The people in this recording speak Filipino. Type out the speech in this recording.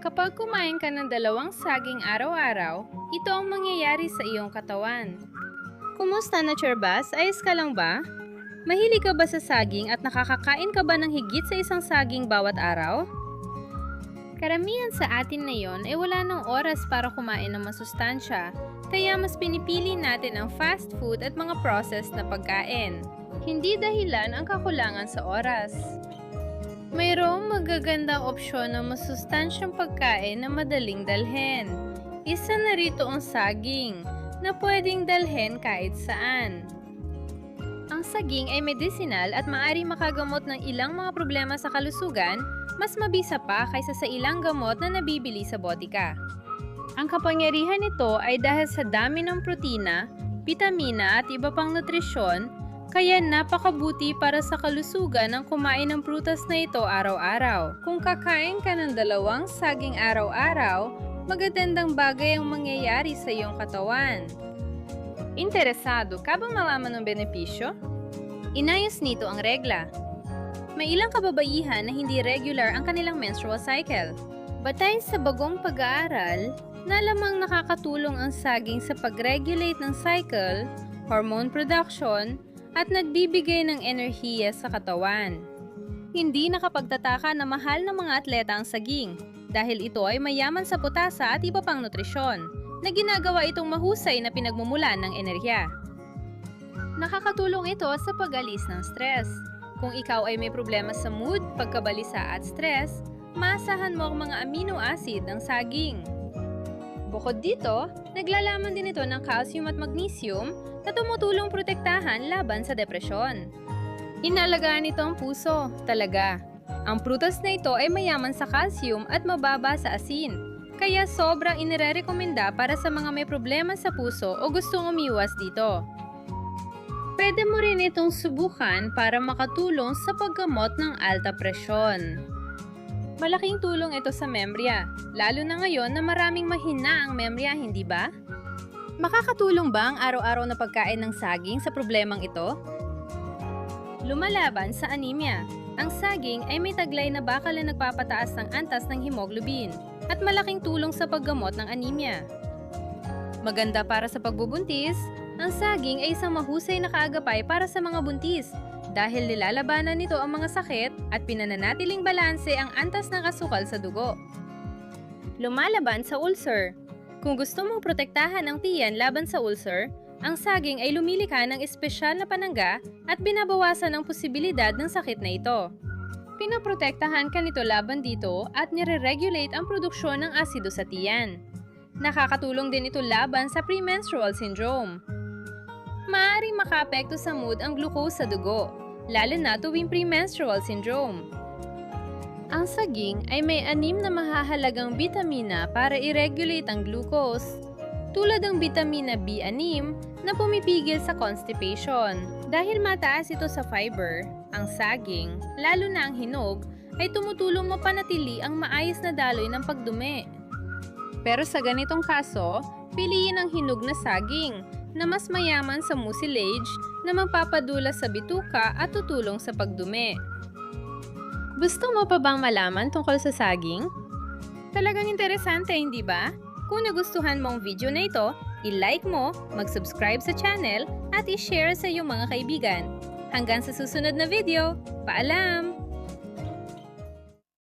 Kapag kumain ka ng 2 saging araw-araw, ito ang mangyayari sa iyong katawan. Kumusta na, Churbas? Ayos ka lang ba? Mahilig ka ba sa saging at nakakakain ka ba ng higit sa 1 saging bawat araw? Karamihan sa atin ngayon ay wala ng oras para kumain ng masustansya, kaya mas pinipili natin ang fast food at mga processed na pagkain. Hindi dahilan ang kakulangan sa oras. Mayroong magagandang opsyon ng masustansyang pagkain na madaling dalhin. Isa na rito ang saging, na pwedeng dalhin kahit saan. Ang saging ay medicinal at maaari makagamot ng ilang mga problema sa kalusugan, mas mabisa pa kaysa sa ilang gamot na nabibili sa botika. Ang kapangyarihan nito ay dahil sa dami ng protina, bitamina at iba pang nutrisyon, kaya napakabuti para sa kalusugan ang kumain ng prutas na ito araw-araw. Kung kakain ka ng 2 saging araw-araw, magagandang bagay ang mangyayari sa iyong katawan. Interesado ka bang malaman ng benepisyo? Inayos nito ang regla. May ilang kababaihan na hindi regular ang kanilang menstrual cycle. Batay sa bagong pag-aaral, na lamang nakakatulong ang saging sa pag-regulate ng cycle, hormone production, at nagbibigay ng enerhiya sa katawan. Hindi nakapagtataka na mahal ng mga atleta ang saging dahil ito ay mayaman sa putasa at iba pang nutrisyon na ginagawa itong mahusay na pinagmumulan ng enerhiya. Nakakatulong ito sa pag-alis ng stress. Kung ikaw ay may problema sa mood, pagkabalisa at stress, maasahan mo ang mga amino acid ng saging. Bukod dito, naglalaman din ito ng calcium at magnesium na tumutulong protektahan laban sa depresyon. Inalagaan nito ang puso, talaga. Ang prutas na ito ay mayaman sa calcium at mababa sa asin, kaya sobrang inirerekomenda para sa mga may problema sa puso o gustong umiwas dito. Pwede mo rin itong subukan para makatulong sa paggamot ng alta presyon. Malaking tulong ito sa memorya, lalo na ngayon na maraming mahina ang memorya, hindi ba? Makakatulong ba ang araw-araw na pagkain ng saging sa problemang ito? Lumalaban sa anemia. Ang saging ay may taglay na bakal na nagpapataas ng antas ng hemoglobin at malaking tulong sa paggamot ng anemia. Maganda para sa pagbubuntis, ang saging ay isang mahusay na kaagapay para sa mga buntis dahil nilalabanan nito ang mga sakit at pinananatiling balanse ang antas ng asukal sa dugo. Lumalaban sa ulcer. Kung gusto mong protektahan ang tiyan laban sa ulcer, ang saging ay lumilikha ng espesyal na panangga at binabawasan ang posibilidad ng sakit na ito. Pinoprotektahan ka nito laban dito at nire-regulate ang produksyon ng asido sa tiyan. Nakakatulong din ito laban sa premenstrual syndrome. Maaaring makaapekto sa mood ang glucose sa dugo, lalo na tuwing premenstrual syndrome. Ang saging ay may 6 na mahahalagang bitamina para i-regulate ang glucose, tulad ng bitamina B6 na pumipigil sa constipation. Dahil mataas ito sa fiber, ang saging, lalo na ang hinog, ay tumutulong mapanatili ang maayos na daloy ng pagdumi. Pero sa ganitong kaso, piliin ang hinog na saging na mas mayaman sa mucilage na magpapadula sa bituka at tutulong sa pagdumi. Gusto mo pa bang malaman tungkol sa saging? Talagang interesante, hindi ba? Kung nagustuhan mo ang video na ito, i-like mo, mag-subscribe sa channel, at i-share sa iyong mga kaibigan. Hanggang sa susunod na video, paalam!